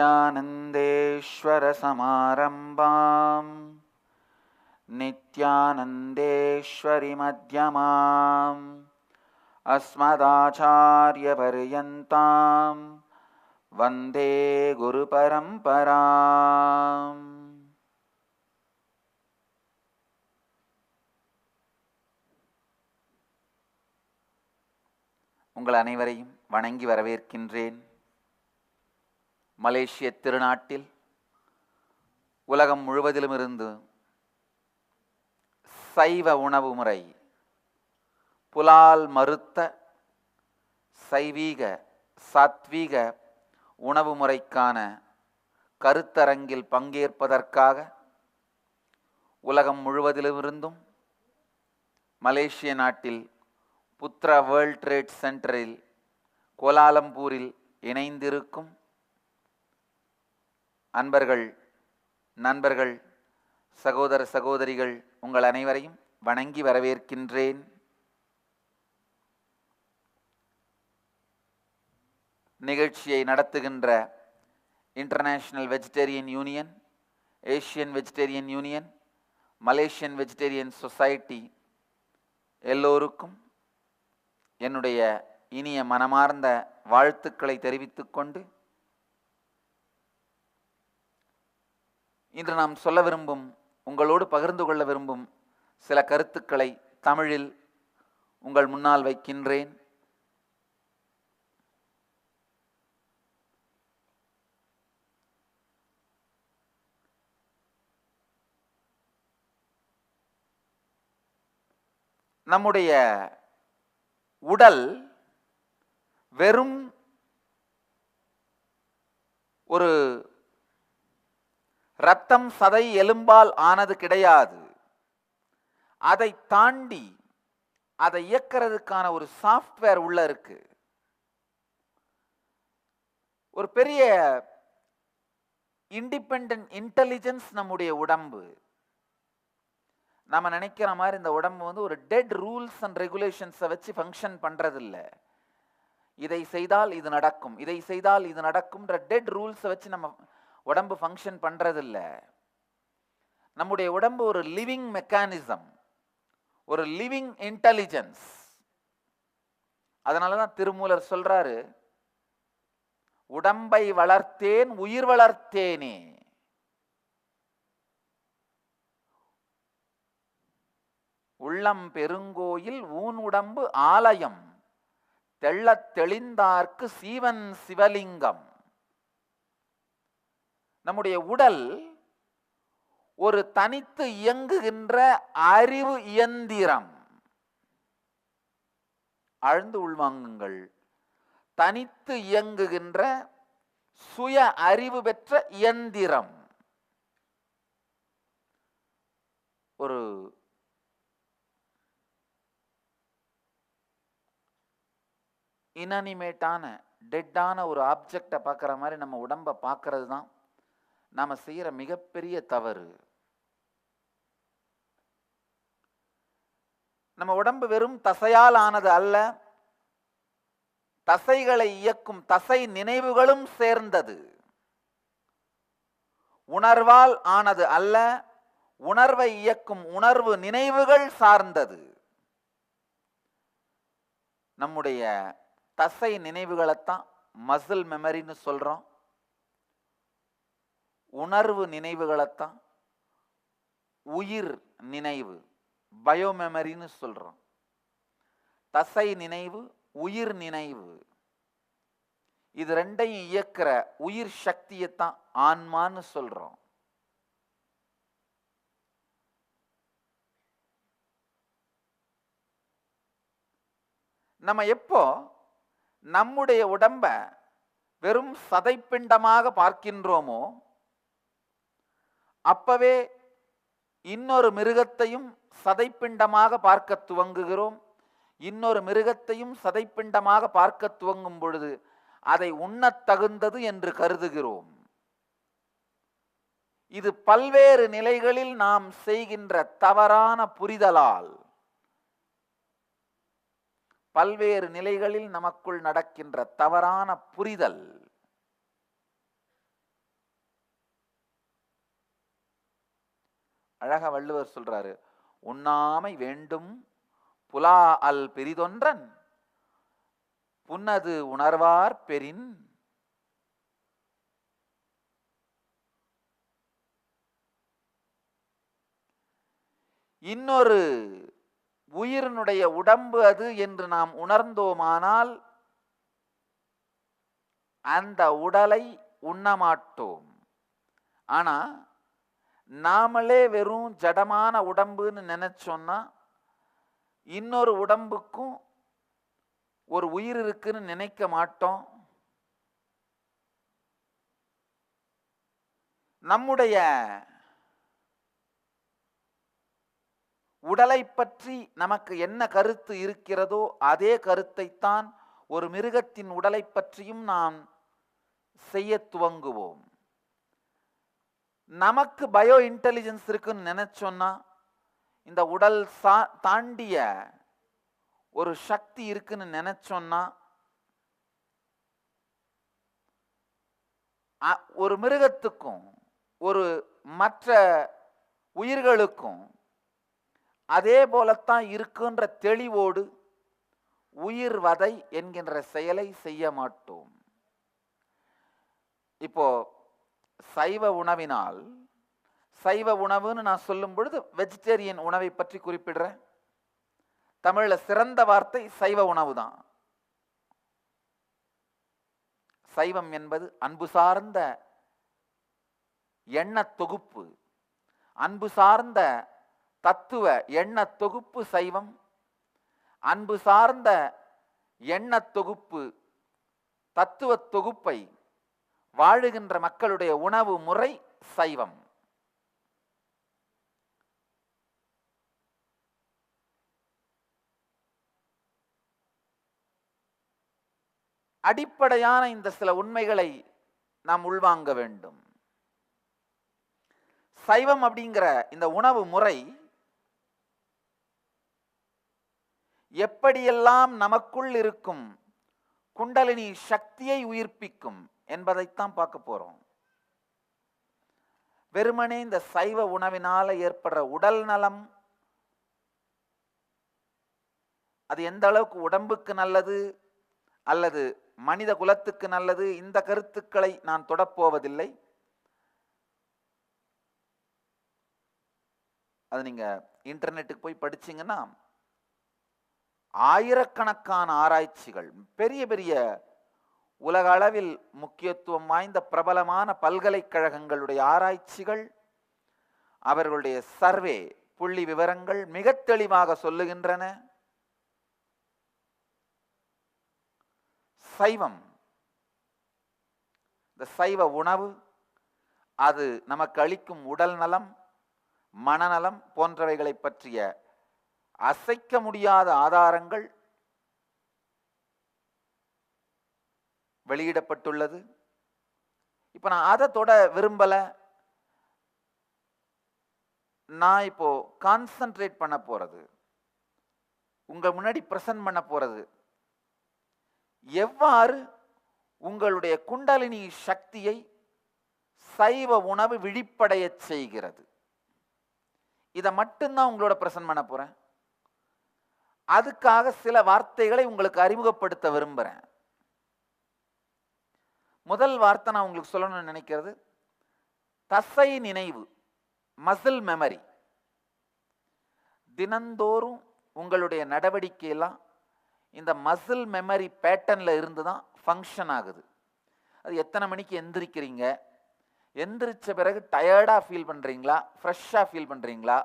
विद्यानन्देश्वरसमारम्भां नित्यानन्देश्वरिमध्यमाम् अस्मदाचार्यपर्यन्तां वन्दे गुरुपरम्पराम्. உங்கள் அனைவரையும் வணங்கி வரவேற்கின்றேன். மலேசிய திருநாட்டில் உலகம் முழுவதிலுமிருந்து சைவ உணவு முறை, புலால் மறுத்த சைவீக சாத்வீக உணவு முறைக்கான கருத்தரங்கில் பங்கேற்பதற்காக உலகம் முழுவதிலுமிருந்தும் மலேசிய நாட்டில் புத்ரா வேர்ல்ட் ட்ரேட் சென்டரில் கோலாலம்பூரில் இணைந்திருக்கும் அன்பர்கள், நண்பர்கள், சகோதர சகோதரிகள் உங்கள் அனைவரையும் வணங்கி வரவேற்கின்றேன். நிகழ்ச்சியை நடத்துகின்ற international vegetarian union, Asian vegetarian union, Malaysian vegetarian society எல்லோருக்கும் என்னுடைய இனிய மனமார்ந்த வாழ்த்துக்களை தெரிவித்துக் கொண்டு, இன்று நாம் சொல்ல விரும்பும், உங்களோடு பகிர்ந்து கொள்ள விரும்பும் சில கருத்துக்களை தமிழில் உங்கள் முன்னால் வைக்கின்றேன். நம்முடைய உடல் வெறும் ஒரு இரத்தம் சதை எலும்பால் ஆனது கிடையாது. அதை தாண்டி அதை இயக்கிறதுக்கான ஒரு சாஃப்ட்வேர் உள்ள இருக்கு. ஒரு பெரிய இண்டிபெண்டன்ட் இன்டெலிஜென்ஸ் நம்முடைய உடம்பு. நம்ம நினைக்கிற மாதிரி இந்த உடம்பு ஒரு டெட் ரூல்ஸ் அண்ட் ரெகுலேஷன்ஸை வச்சு ஃபங்க்ஷன் பண்றதில்ல. இதை செய்தால் இது நடக்கும், இதை செய்தால் இது நடக்கும்ன்ற டெட் ரூல்ஸை வச்சு நம்ம உடம்பு ஃபங்க்ஷன் பண்றதில்ல. நம்முடைய உடம்பு ஒரு லிவிங் மெக்கானிசம், ஒரு லிவிங் இன்டெலிஜென்ஸ். அதனாலதான் திருமூலர் சொல்றாரு, உடம்பை வளர்த்தேன் உயிர் வளர்த்தேனே. உள்ளம் பெருங்கோயில் ஊன் உடம்பு ஆலயம், தெள்ளத் தெளிந்தார்க்கு சீவன் சிவலிங்கம். நம்முடைய உடல் ஒரு தனித்து இயங்குகின்ற அறிவு இயந்திரம். ஆழ்ந்து உள்வாங்குங்கள். தனித்து இயங்குகின்ற சுய அறிவு பெற்ற இயந்திரம். ஒரு இன்அனிமேட்டான டெட்டான ஒரு ஆப்ஜெக்டை பார்க்குற மாதிரி நம்ம உடம்பை பார்க்கறது தான் நாம் செய்கிற மிகப்பெரிய தவறு. நம்ம உடம்பு வெறும் தசையால் ஆனது அல்ல, தசைகளை இயக்கும் தசை நினைவுகளும் சேர்ந்தது. உணர்வால் ஆனது அல்ல, உணர்வை இயக்கும் உணர்வு நினைவுகள் சார்ந்தது. நம்முடைய தசை நினைவுகளைத்தான் மசில் மெமரின்னு சொல்றோம். உணர்வு நினைவுகளைத்தான் உயிர் நினைவு, பயோ மெமரின்னு சொல்றோம். தசை நினைவு, உயிர் நினைவு, இது ரெண்டையும் இயக்கிற உயிர் சக்தியைத்தான் ஆன்மான்னு சொல்றோம். நம்ம எப்போ நம்முடைய உடம்ப வெறும் சதைப்பிண்டமாக பார்க்கின்றோமோ, அப்பவே இன்னொரு மிருகத்தையும் சதைப்பிண்டமாக பார்க்க துவங்குகிறோம். இன்னொரு மிருகத்தையும் சதைப்பிண்டமாக பார்க்க துவங்கும் பொழுது அதை உண்ணத் தகுந்தது என்று கருதுகிறோம். இது பல்வேறு நிலைகளில் நாம் செய்கின்ற தவறான புரிதலால், பல்வேறு நிலைகளில் நமக்குள் நடக்கின்ற தவறான புரிதல். அழகா வள்ளுவர் சொல்றாரு, உண்ணாமை வேண்டும் புலா அல் பெரிதொன்றன் புன்னது உணர்வார் பெரின். இன்னொரு உயிரினுடைய உடம்பு அது என்று நாம் உணர்ந்தோமானால் அந்த உடலை உண்ணமாட்டோம். ஆனா நாமளே வெறும் ஜடமான உடம்புன்னு நினைச்சோம்னா இன்னொரு உடம்புக்கும் ஒரு உயிர் இருக்குன்னு நினைக்க மாட்டோம். நம்முடைய உடலை பற்றி நமக்கு என்ன கருத்து இருக்கிறதோ அதே கருத்தைத்தான் ஒரு மிருகத்தின் உடலை பற்றியும் நாம் செய்ய துவங்குவோம். நமக்கு பயோ இன்டெலிஜென்ஸ் இருக்குன்னு நினைச்சோன்னா இந்த உடல் தாண்டிய ஒரு சக்தி இருக்குன்னு நினைச்சோன்னா ஒரு மிருகத்துக்கும் ஒரு மற்ற உயிர்களுக்கும் அதே போலத்தான் இருக்குன்ற தெளிவோடு உயிர் வதை என்கின்ற செயலை செய்ய மாட்டோம். இப்போ சைவ உணவினால், சைவ உணவுன்னு நான் சொல்லும் பொழுது வெஜிடேரியன் உணவை பற்றி குறிப்பிடுறேன். தமிழ்ல சிறந்த வார்த்தை சைவ உணவு தான். சைவம் என்பது அன்பு சார்ந்த எண்ண தொகுப்பு, அன்பு சார்ந்த தத்துவ எண்ண தொகுப்பு சைவம். அன்பு சார்ந்த எண்ண தொகுப்பு தத்துவ தொகுப்பை வாழுகின்ற மக்களுடைய உணவு முறை சைவம். அடிப்படையான இந்த சில உண்மைகளை நாம் உள்வாங்க வேண்டும். சைவம் அப்படிங்கிற இந்த உணவு முறை எப்படியெல்லாம் நமக்குள் இருக்கும் குண்டலினி சக்தியை உயிர்ப்பிக்கும் என்பதைத்தான் பார்க்க போறோம். வெறுமனே இந்த சைவ உணவினால ஏற்படுற உடல் நலம் அது எந்த அளவுக்கு உடம்புக்கு நல்லது அல்லது மனித குலத்துக்கு நல்லது, இந்த கருத்துக்களை நான் தொடப்போவதில்லை. அது நீங்க இன்டர்நெட்டுக்கு போய் படிச்சீங்கன்னா ஆயிரக்கணக்கான ஆராய்ச்சிகள், பெரிய பெரிய உலக அளவில் முக்கியத்துவம் வாய்ந்த பிரபலமான பல்கலைக்கழகங்களுடைய ஆராய்ச்சிகள், அவர்களுடைய சர்வே புள்ளி விவரங்கள் மிக தெளிவாக சொல்லுகின்றன. சைவம், இந்த சைவ உணவு அது நமக்கு அளிக்கும் உடல் நலம், மனநலம் போன்றவைகளை பற்றிய அசைக்க முடியாத ஆதாரங்கள் வெளியிடப்பட்டுள்ளது. இப்ப நான் அதை தொட விரும்பல. நான் இப்போ கான்சென்ட்ரேட் பண்ண போறது, உங்க முன்னாடி பிரசன்ட் பண்ண போறது எவ்வாறு உங்களுடைய குண்டலினி சக்தியை சைவ உணவு விழிப்படைய செய்கிறது. இதை மட்டும்தான் உங்களோட பிரசன்ட் பண்ண போறேன். அதுக்காக சில வார்த்தைகளை உங்களுக்கு அறிமுகப்படுத்த விரும்புறேன். முதல் வார்த்தை நான் உங்களுக்கு சொல்லணும்னு நினைக்கிறது தசை நினைவு, மசில் மெமரி. தினந்தோறும் உங்களுடைய நடவடிக்கையெல்லாம் இந்த மசில் மெமரி பேட்டர்ன்ல இருந்து தான் ஃபங்க்ஷன் ஆகுது. அது எத்தனை மணிக்கு எந்திரிக்கிறீங்க, எந்திரிச்ச பிறகு டயர்டா ஃபீல் பண்றீங்களா, ஃப்ரெஷ்ஷா ஃபீல் பண்றீங்களா?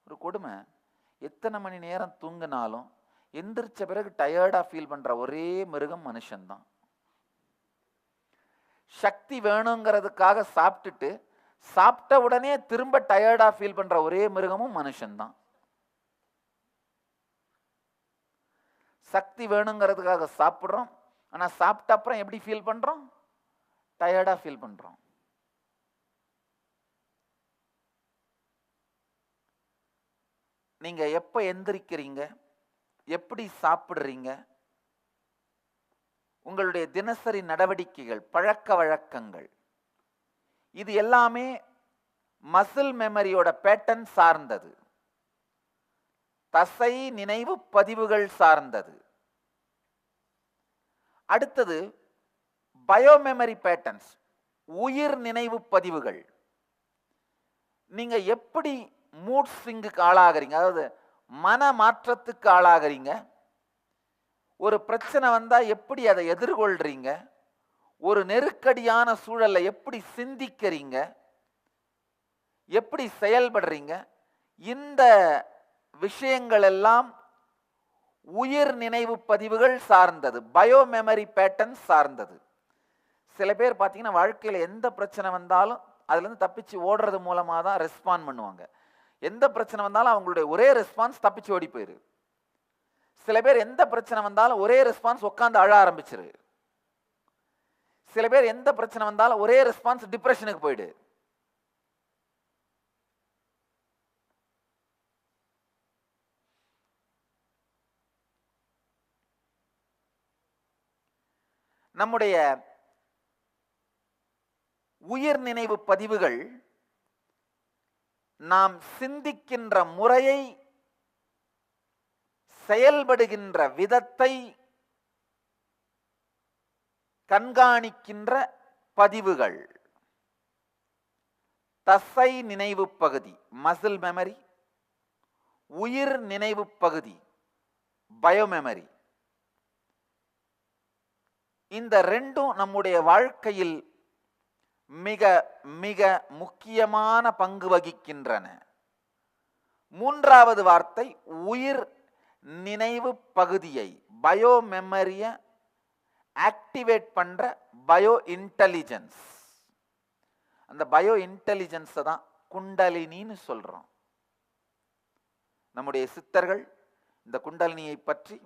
ஒரு கொடுமை, எத்தனை மணி நேரம் தூங்கினாலும் எந்திரிச்ச பிறகு டயர்டா ஃபீல் பண்ற ஒரே மிருகம் மனுஷன்தான். சக்தி வேணுங்கிறதுக்காக சாப்பிட்டுட்டு சாப்பிட்ட உடனே திரும்ப டயர்டா ஃபீல் பண்ற ஒரே மிருகமும் மனுஷன்தான். சக்தி வேணுங்கிறதுக்காக சாப்பிட்றோம், ஆனா சாப்பிட்ட அப்புறம் எப்படி ஃபீல் பண்றோம்? டயர்டா ஃபீல் பண்றோம். நீங்க எப்ப எந்திரிக்கிறீங்க, எப்படி சாப்பிடுறீங்க, உங்களுடைய தினசரி நடவடிக்கைகள், பழக்க வழக்கங்கள், இது எல்லாமே மசில் மெமரியோட பேட்டர்ன் சார்ந்தது, தசை நினைவு பதிவுகள் சார்ந்தது. அடுத்தது பயோமெமரி பேட்டர்ன்ஸ், உயிர் நினைவு பதிவுகள். நீங்க எப்படி மூட் ஸ்விங்குக்கு ஆளாகிறீங்க, அதாவது மன மாற்றத்துக்கு ஆளாகிறீங்க, ஒரு பிரச்சனை வந்தா எப்படி அதை எதிர்கொள்றீங்க, ஒரு நெருக்கடியான சூழல்ல எப்படி சிந்திக்கிறீங்க, எப்படி செயல்படுறீங்க, இந்த விஷயங்கள் எல்லாம் உயிர் நினைவு பதிவுகள் சார்ந்தது, பயோமெமரி பேட்டர்ன் சார்ந்தது. சில பேர் பார்த்தீங்கன்னா வாழ்க்கையில் எந்த பிரச்சனை வந்தாலும் அதுலேருந்து தப்பிச்சு ஓடுறது மூலமாக தான் ரெஸ்பாண்ட் பண்ணுவாங்க. எந்த பிரச்சனை வந்தாலும் அவங்களுடைய ஒரே ரெஸ்பான்ஸ் தப்பிச்சு ஓடி போயிரு. சில பேர் எந்த பிரச்சனை வந்தாலும் ஒரே ரெஸ்பான்ஸ் உட்காந்து அழ ஆரம்பிச்சிரு. சில பேர் எந்த பிரச்சனை வந்தாலும் ஒரே ரெஸ்பான்ஸ் டிப்ரெஷனுக்கு போயிடு. நம்முடைய உயிர் நினைவு பதிவுகள் நாம் சிந்திக்கின்ற முறையை, செயல்படுகின்ற விதத்தை கண்காணிக்கின்ற பதிவுகள். தசை நினைவு பகுதி மசில் மெமரி, உயிர் நினைவு பகுதி பயோமெமரி. இந்த ரெண்டும் நம்முடைய வாழ்க்கையில் மிக மிக முக்கியமான பங்கு வகிக்கின்றன. மூன்றாவது வார்த்தை உயிர் நினைவு பகுதியை, பயோமெமரியை ஆக்டிவேட் பண்ற பயோ இன்டெலிஜென்ஸ். அந்த பயோ இன்டெலிஜென்ஸை தான் குண்டலினின்னு சொல்றோம். நம்முடைய சித்தர்கள் இந்த குண்டலினியை பற்றி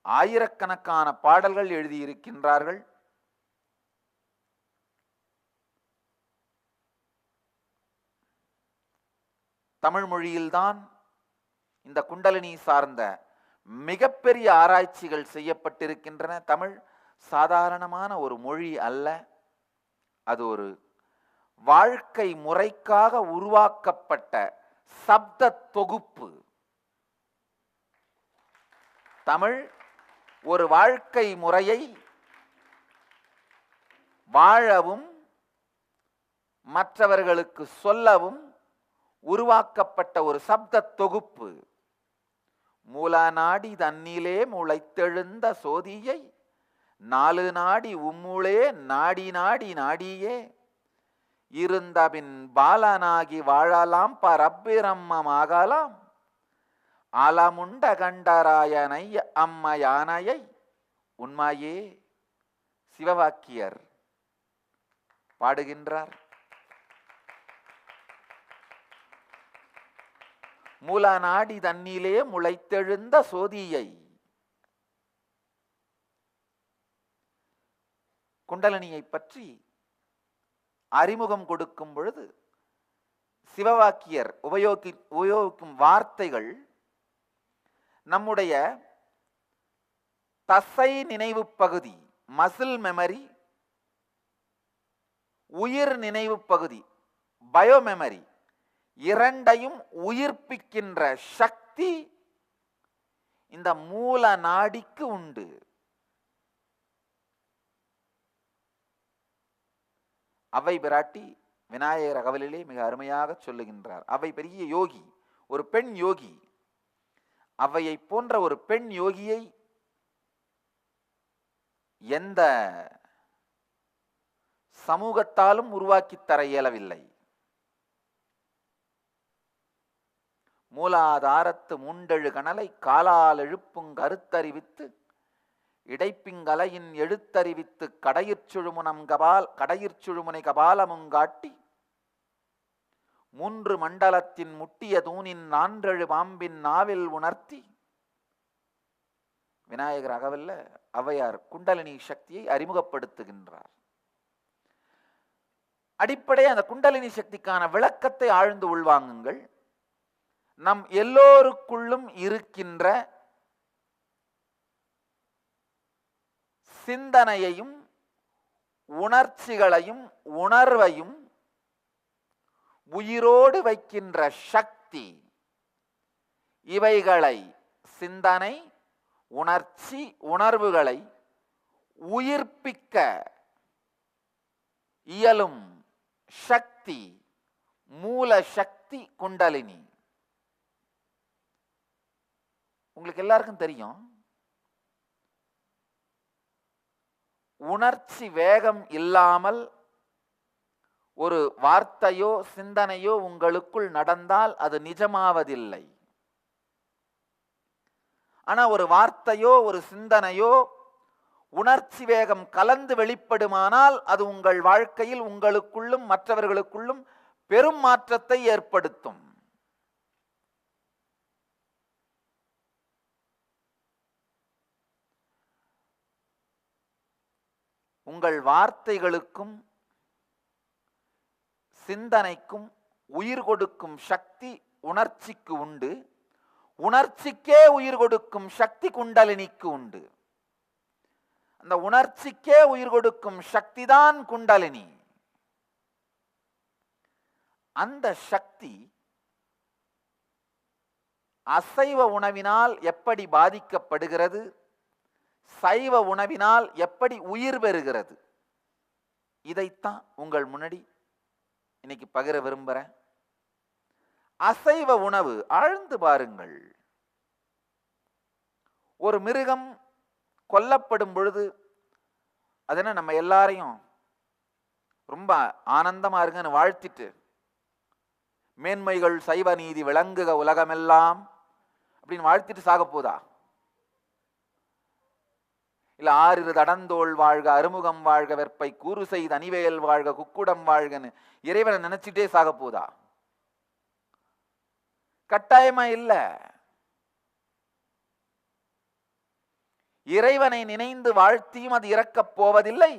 ஆயிரக்கணக்கான பாடல்கள் எழுதியிருக்கின்றார்கள். தமிழ் மொழியில்தான் இந்த குண்டலினி சார்ந்த மிகப்பெரிய ஆராய்ச்சிகள் செய்யப்பட்டிருக்கின்றன. தமிழ் சாதாரணமான ஒரு மொழி அல்ல, அது ஒரு வாழ்க்கை முறைக்காக உருவாக்கப்பட்ட சப்த தொகுப்பு. தமிழ் ஒரு வாழ்க்கை முறையை வாழவும் மற்றவர்களுக்கு சொல்லவும் உருவாக்கப்பட்ட ஒரு சப்த தொகுப்பு. மூலநாடி தன்னிலே முளைத்தெழுந்த சோதியை நாலு நாடி உம்முளே நாடி நாடி நாடியே இருந்தபின் பாலனாகி வாழலாம் பரப்பிரம்மமாகலாம் ஆலமுண்ட கண்டராயனை அம்மையானையை உண்மையே சிவவாக்கியர் பாடுகின்றார். மூலநாடி தன்னிலே முளைத்தெழுந்த சோதியை. குண்டலினியை பற்றி அறிமுகம் கொடுக்கும் பொழுது சிவவாக்கியர் உபயோகிக்கும் வார்த்தைகள் நம்முடைய தசை நினைவு பகுதி மசில் மெமரி, உயிர் நினைவு பகுதி பயோமெமரி இரண்டையும் உயிர்ப்பிக்கின்ற சக்தி இந்த மூல நாடிக்கு உண்டு. அவை பிராட்டி விநாயகர் அகவலிலே மிக அருமையாக சொல்லுகின்றார். அவை பெரிய யோகி, ஒரு பெண் யோகி. அவையை போன்ற ஒரு பெண் யோகியை எந்த சமூகத்தாலும் உருவாக்கி தர இயலவில்லை. மூலாதாரத்து மூண்டெழு கணலை காலால் எழுப்புங் கருத்தறிவித்து இடைப்பிங்கலையின் எழுத்தறிவித்து கடையிற்சுழுமுனை கபாலமுங்காட்டி மூன்று மண்டலத்தின் முட்டிய தூணின் நான்றெழு பாம்பின் நாவில் உணர்த்தி விநாயகர் அகவல்ல ஔவையார் குண்டலினி சக்தியை அறிமுகப்படுத்துகின்றார். அடிப்படை அந்த குண்டலினி சக்திக்கான விளக்கத்தை ஆழ்ந்து உள்வாங்குங்கள். நம் எல்லோருக்குள்ளும் இருக்கின்ற சிந்தனையையும் உணர்ச்சிகளையும் உணர்வையும் உயிரோடு வைக்கின்ற சக்தி, இவைகளை சிந்தனை, உணர்ச்சி, உணர்வுகளை உயிர்ப்பிக்க இயலும் சக்தி, மூல சக்தி குண்டலினி. உங்களுக்கு எல்லாருக்கும் தெரியும், உணர்ச்சி வேகம் இல்லாமல் ஒரு வார்த்தையோ சிந்தனையோ உங்களுக்குள் நடந்தால் அது நிஜமாவதில்லை. ஆனா ஒரு வார்த்தையோ ஒரு சிந்தனையோ உணர்ச்சி வேகம் கலந்து வெளிப்படுமானால் அது உங்கள் வாழ்க்கையில் உங்களுக்குள்ளும் மற்றவர்களுக்குள்ளும் பெரும் மாற்றத்தை ஏற்படுத்தும். உங்கள் வார்த்தைகளுக்கும் சிந்தனைக்கும் உயிர் கொடுக்கும் சக்தி உணர்ச்சிக்கு உண்டு. உணர்ச்சிக்கே உயிர் கொடுக்கும் சக்தி குண்டலினிக்கு உண்டு. அந்த உணர்ச்சிக்கே உயிர் கொடுக்கும் சக்தி தான் குண்டலினி. அந்த சக்தி அசைவ உணவினால் எப்படி பாதிக்கப்படுகிறது, சைவ உணவினால் எப்படி உயிர் பெறுகிறது, இதைத்தான் உங்கள் முன்னாடி இன்னைக்கு பகிர விரும்புகிறேன். அசைவ உணவு ஆழ்ந்து பாருங்கள். ஒரு மிருகம் கொல்லப்படும் பொழுது அதனை நம்ம எல்லாரையும் ரொம்ப ஆனந்தமா இருங்கன்னு வாழ்த்திட்டு, மேன்மைகள் சைவ நீதி விளங்குக உலகமெல்லாம் அப்படின்னு வாழ்த்திட்டு சாக போதா? இல்ல ஆறிரு தடந்தோள் வாழ்க, அருமுகம் வாழ்க, வெற்பை கூறு செய்த அணிவேல் வாழ்க, குக்குடம் வாழ்கன்னு இறைவனை நினைச்சிட்டே சாக போதா? கட்டாயமா இல்ல. இறைவனை நினைந்து வாழ்த்தியும் அது இறக்கப் போவதில்லை.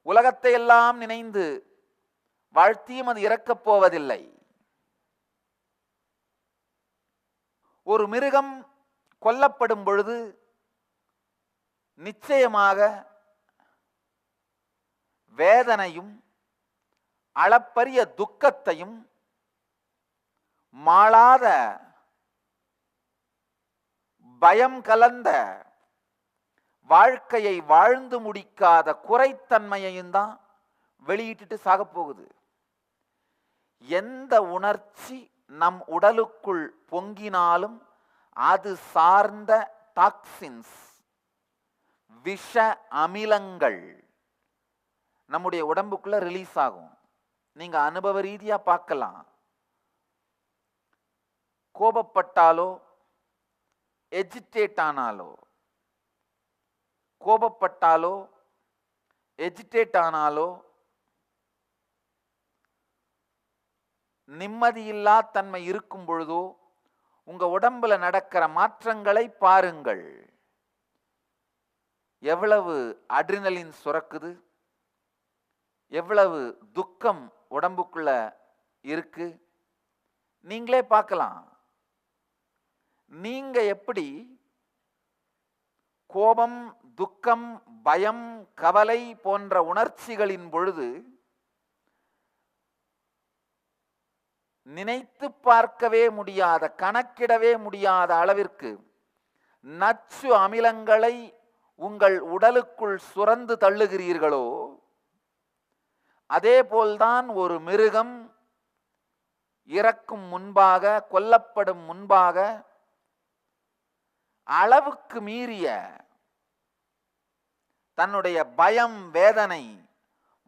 உலகத்தை எல்லாம் நினைந்து வாழ்த்தியும் அது இறக்கப் போவதில்லை. ஒரு மிருகம் கொல்லப்படும் பொழுது நிச்சயமாக வேதனையும் அளப்பரிய துக்கத்தையும் மாளாத பயம் கலந்த வாழ்க்கையை வாழ்ந்து முடிக்காத குறைத்தன்மையையும் தான் வெளியிட்டு சாக போகுது. எந்த உணர்ச்சி நம் உடலுக்குள் பொங்கினாலும் அது சார்ந்த டாக்சின்ஸ், விஷ அமிலங்கள் நம்முடைய உடம்புக்குள்ள ரிலீஸ் ஆகும். நீங்க அனுபவ ரீதியா பார்க்கலாம். கோபப்பட்டாலோ எஜிடேட் ஆனாலோ, கோபப்பட்டாலோ எஜிடேட் ஆனாலோ, நிம்மதியில்லா தன்மை இருக்கும் பொழுதோ உங்க உடம்புல நடக்கிற மாற்றங்களை பாருங்கள். எவ்வளவு அட்ரினலின் சுரக்குது, எவ்வளவு துக்கம் உடம்புக்குள்ள இருக்கு, நீங்களே பார்க்கலாம். நீங்க எப்படி கோபம், துக்கம், பயம், கவலை போன்ற உணர்ச்சிகளின் பொழுது நினைத்து பார்க்கவே முடியாத, கணக்கிடவே முடியாத அளவிற்கு நச்சு அமிலங்களை உங்கள் உடலுக்குள் சுரந்து தள்ளுகிறீர்களோ, அதே போல்தான் ஒரு மிருகம் இறக்கும் முன்பாக, கொல்லப்படும் முன்பாக அளவுக்கு மீறிய தன்னுடைய பயம், வேதனை,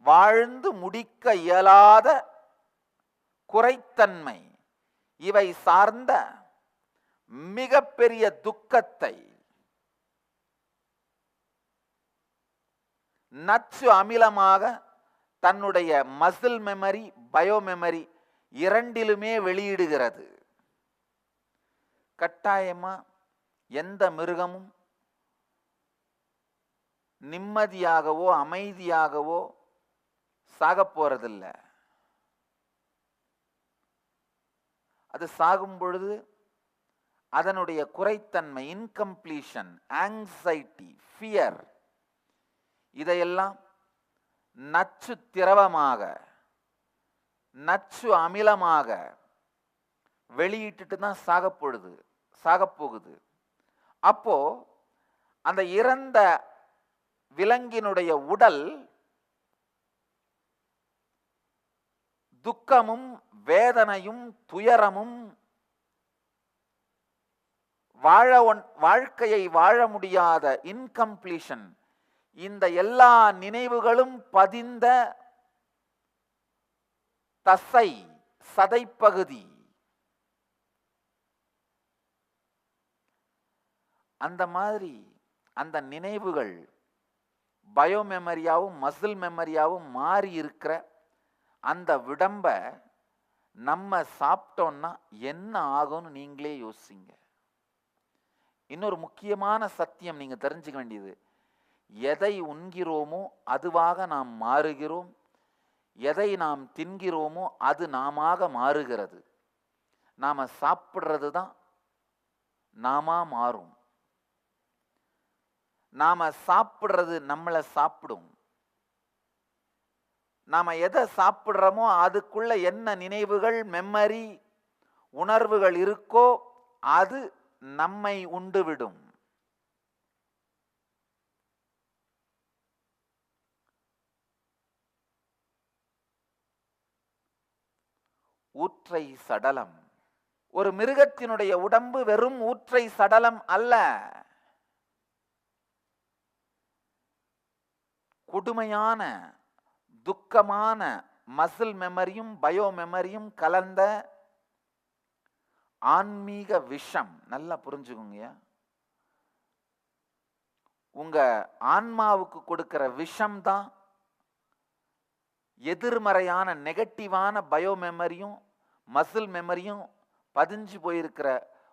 வாழ்ந்து முடிக்க இயலாத குறைத்தன்மை, இவை சார்ந்த மிகப்பெரிய துக்கத்தை நச்சு அமிலமாக தன்னுடைய மசில் மெமரி, பயோ மெமரி இரண்டிலுமே வெளியிடுகிறது. கட்டாயமா எந்த மிருகமும் நிம்மதியாகவோ அமைதியாகவோ சாக போறதில்ல. அது சாகும் பொழுது அதனுடைய குறைத்தன்மை, இன்கம்ப்ளீஷன், ஆங்ஸைட்டி, ஃபியர், இதையெல்லாம் நச்சு திரவமாக நச்சு அமிலமாக வெளியிட்டுட்டு தான் சாகப்போகுது. அப்போ அந்த இறந்த விலங்கினுடைய உடல் துக்கமும் வேதனையும் துயரமும் வாழ்க்கையை வாழ முடியாத இன்கம்ப்ளீஷன், இந்த எல்லா நினைவுகளும் பதிந்த தசை சதைப்பகுதி, அந்த மாதிரி அந்த நினைவுகள் பயோமெமரியாவும் மசில் மெமரியாவும் மாறி இருக்கிற அந்த விடம்ப நம்ம சாப்பிட்டோம்னா என்ன ஆகும்னு நீங்களே யோசிங்க. இன்னொரு முக்கியமான சத்தியம் நீங்க தெரிஞ்சுக்க வேண்டியது, எதை உண்கிறோமோ அதுவாக நாம் மாறுகிறோம், எதை நாம் தின்கிறோமோ அது நாமாக மாறுகிறது. நாம சாப்பிட்றது தான் நாம மாறும். நாம சாப்பிட்றது நம்மளை சாப்பிடும். நாம எதை சாப்பிட்றோமோ அதுக்குள்ள என்ன நினைவுகள், மெமரி, உணர்வுகள் இருக்கோ அது நம்மை உண்டுவிடும். ஊற்றை சடலம். ஒரு மிருகத்தினுடைய உடம்பு வெறும் ஊற்றை சடலம் அல்ல. கொடுமையான துக்கமான மசில் மெமரியும் பயோ மெமரியும் கலந்த ஆன்மீக விஷம். நல்லா புரிஞ்சுக்கோங்க. உங்க ஆன்மாவுக்கு கொடுக்கிற விஷம் தான் எதிர்மறையான நெகட்டிவான பயோ மெமரியும் மசில் மெமரியும் பதிஞ்சு போயிருக்கிற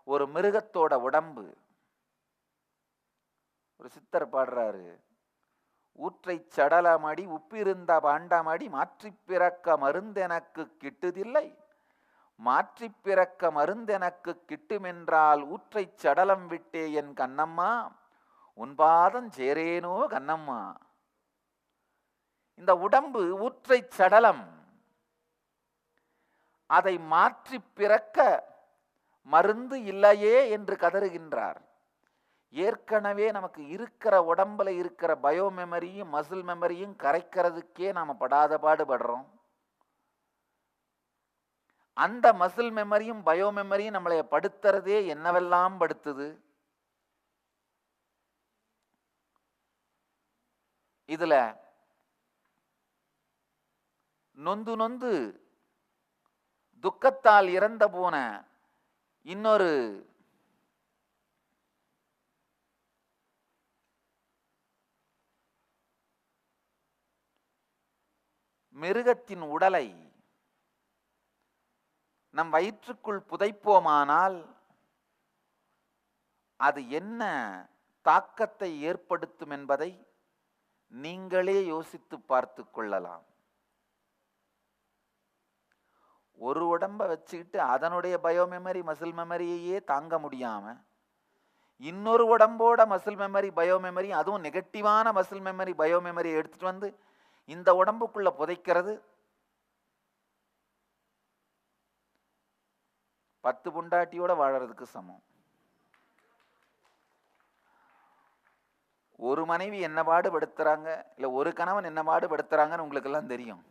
ஒரு மிருகத்தோட உடம்பு. ஒரு சித்தர் பாடுறாரு, ஊற்றை சடலமடி உப்பிருந்த பாண்டமடி மாற்றி பிறக்க மருந்தெனக்கு கிட்டுதில்லை, மாற்றி பிறக்க மருந்தெனக்கு கிட்டுமென்றால் ஊற்றை சடலம் விட்டே என் கண்ணம்மா, உன்பாதம் சேரேனோ கண்ணம்மா. இந்த உடம்பு ஊற்றை சடலம். அதை மாற்றி பிறக்க மருந்து இல்லையே என்று கதறுகின்றார். ஏற்கனவே நமக்கு இருக்கிற உடம்புல இருக்கிற பயோ மெமரியும் மசில் மெமரியும் கரைக்கிறதுக்கே நாம படாத பாடுபடுறோம். அந்த மசில் மெமரியும் பயோ மெமரியும் நம்மளை படுத்துறதே என்னவெல்லாம் படுத்துது. இதுல நொந்து நொந்து துக்கத்தால் இறந்த போன இன்னொரு மிருகத்தின் உடலை நம் வயிற்றுக்குள் புதைப்போமானால் அது என்ன தாக்கத்தை ஏற்படுத்தும் என்பதை நீங்களே யோசித்து பார்த்து கொள்ளலாம். ஒரு உடம்ப வச்சுக்கிட்டு அதனுடைய பயோ மெமரி மசில் மெமரியையே தாங்க முடியாம இன்னொரு உடம்போட மசில் மெமரி பயோ மெமரி, அதுவும் நெகட்டிவான மசில் மெமரி பயோ மெமரி எடுத்துட்டு வந்து இந்த உடம்புக்குள்ள புதைக்கிறது 10 பொண்டாட்டியோட வாழறதுக்கு சமம். ஒரு மனைவி என்ன பாடுபடுத்துறாங்க, இல்ல ஒரு கணவன் என்ன பாடுபடுத்துறாங்கன்னு உங்களுக்கு எல்லாம் தெரியும்.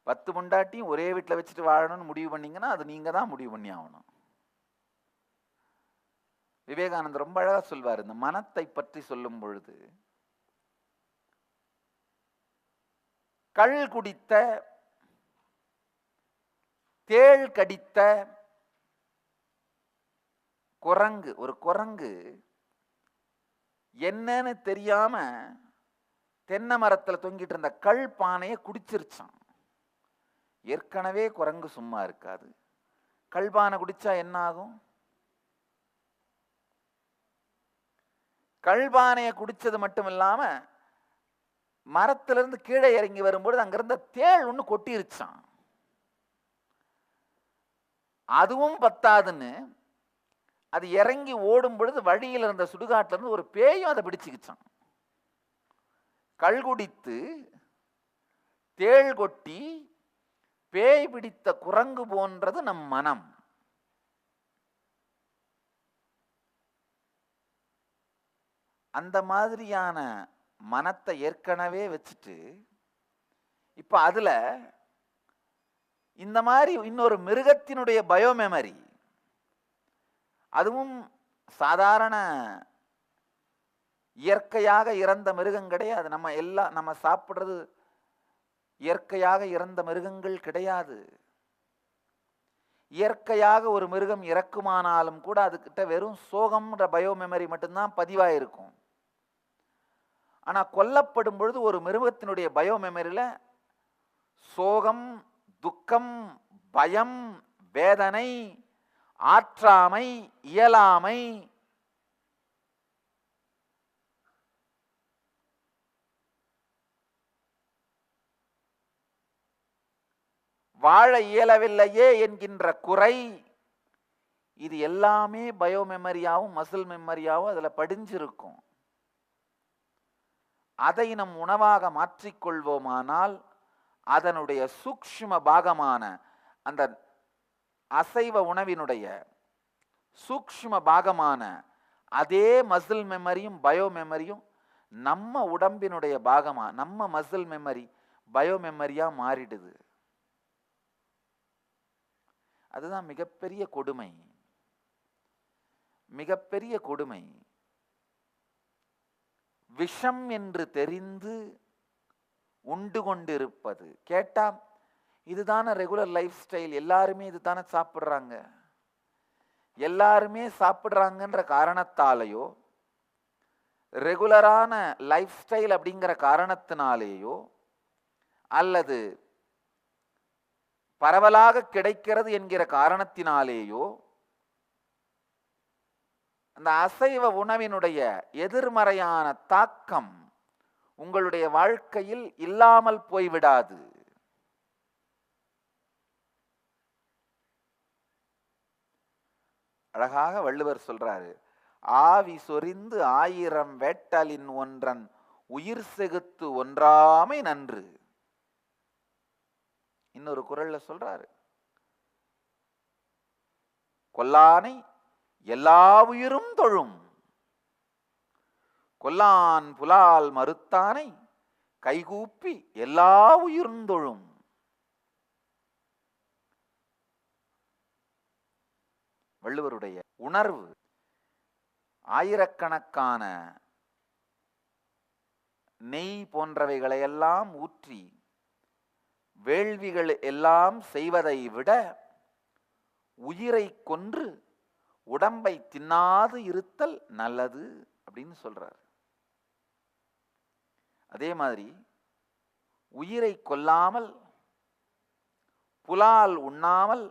10 பொண்டாட்டியும் ஒரே வீட்டில் வச்சுட்டு வாழணும்னு முடிவு பண்ணீங்கன்னா அது நீங்க தான் முடிவு பண்ணி ஆகணும். விவேகானந்தர் ரொம்ப அழகா சொல்வார் இந்த மனத்தை பற்றி சொல்லும் பொழுது, கள் குடித்த தேள் கடித்த குரங்கு, ஒரு குரங்கு என்னன்னு தெரியாம தென்னை மரத்துல தொங்கிட்டு இருந்த கள் பானையை குடிச்சிருச்சான். ஏற்கனவே குரங்கு சும்மா இருக்காது. கல்பானை குடிச்சா என்ன ஆகும்? கல்பானையை குடிச்சது மட்டும் இல்லாம மரத்திலிருந்து கீழே இறங்கி வரும்பொழுது அங்கிருந்த தேள் ஒண்ணு கொட்டிருச்சான். அதுவும் பத்தாதுன்னு அது இறங்கி ஓடும் பொழுது வழியில் இருந்த சுடுகாட்டுல இருந்து ஒரு பேயும் அதை பிடிச்சுக்கிச்சான். கள் குடித்து தேள் கொட்டி பேய் பிடித்த குரங்கு போன்றது நம் மனம். அந்த மாதிரியான மனத்தை ஏற்கனவே வச்சுட்டு இப்ப அதுல இந்த மாதிரி இன்னொரு மிருகத்தினுடைய பயோமெமரி, அதுவும் சாதாரண இயற்கையாக இறந்த மிருகம் கிடையாது. நம்ம சாப்பிடுறது இயற்கையாக இறந்த மிருகங்கள் கிடையாது. இயற்கையாக ஒரு மிருகம் இறக்குமானாலும் கூட அதுக்கிட்ட வெறும் சோகம்ன்ற பயோமெமரி மட்டும்தான் பதிவாயிருக்கும். ஆனா கொல்லப்படும் பொழுது ஒரு மிருகத்தினுடைய பயோமெமரியில சோகம், துக்கம், பயம், வேதனை, ஆற்றாமை, இயலாமை, வாழ இயலவில்லையே என்கின்ற குறை, இது எல்லாமே பயோமெமரியாவும் மசில் மெமரியாவும் அதுல படிஞ்சிருக்கும். அதை நம் உணவாக மாற்றிக்கொள்வோமானால் அதனுடைய சூக்ஷ்ம பாகமான அந்த அசைவ உணவினுடைய சூக்ஷ்ம பாகமான அதே மசில் மெமரியும் பயோ மெமரியும் நம்ம உடம்பினுடைய பாகமா, நம்ம மசில் மெமரி பயோ மெமரியா மாறிடுது. அதுதான் மிகப்பெரிய கொடுமை, மிகப்பெரிய கொடுமை. விஷம் என்று தெரிந்து உண்டு கொண்டிருப்பது. கேட்டா இதுதான ரெகுலர் லைஃப் ஸ்டைல், எல்லாருமே இதுதானே சாப்பிட்றாங்க, எல்லாருமே சாப்பிட்றாங்கன்ற காரணத்தாலேயோ ரெகுலரான லைஃப் ஸ்டைல் அப்படிங்கிற காரணத்தினாலேயோ அல்லது பரவலாக கிடைக்கிறது என்கிற காரணத்தினாலேயோ அந்த அசைவ உணவினுடைய எதிர்மறையான தாக்கம் உங்களுடைய வாழ்க்கையில் இல்லாமல் போய்விடாது. அழகாக வள்ளுவர் சொல்றாரு, ஆவி சொரிந்து 1000 வேட்டலின் ஒன்றன் உயிர் செகுத்து ஒன்றாமை நன்று. இன்னொரு குறள்ல சொல்றாரு, கொல்லானை எல்லா உயிரும் தொழும், கொல்லான் புலால் மறுத்தானை கைகூப்பி எல்லா உயிரும் தொழும். வள்ளுவருடைய உணர்வு. ஆயிரக்கணக்கான நெய் போன்றவைகளையெல்லாம் ஊற்றி வேள்விகள் எல்லாம் செய்வதை விட உயிரை கொன்று உடம்பை தின்னாது இருத்தல் நல்லது அப்படின்னு சொல்றார். அதே மாதிரி உயிரை கொல்லாமல் புலால் உண்ணாமல்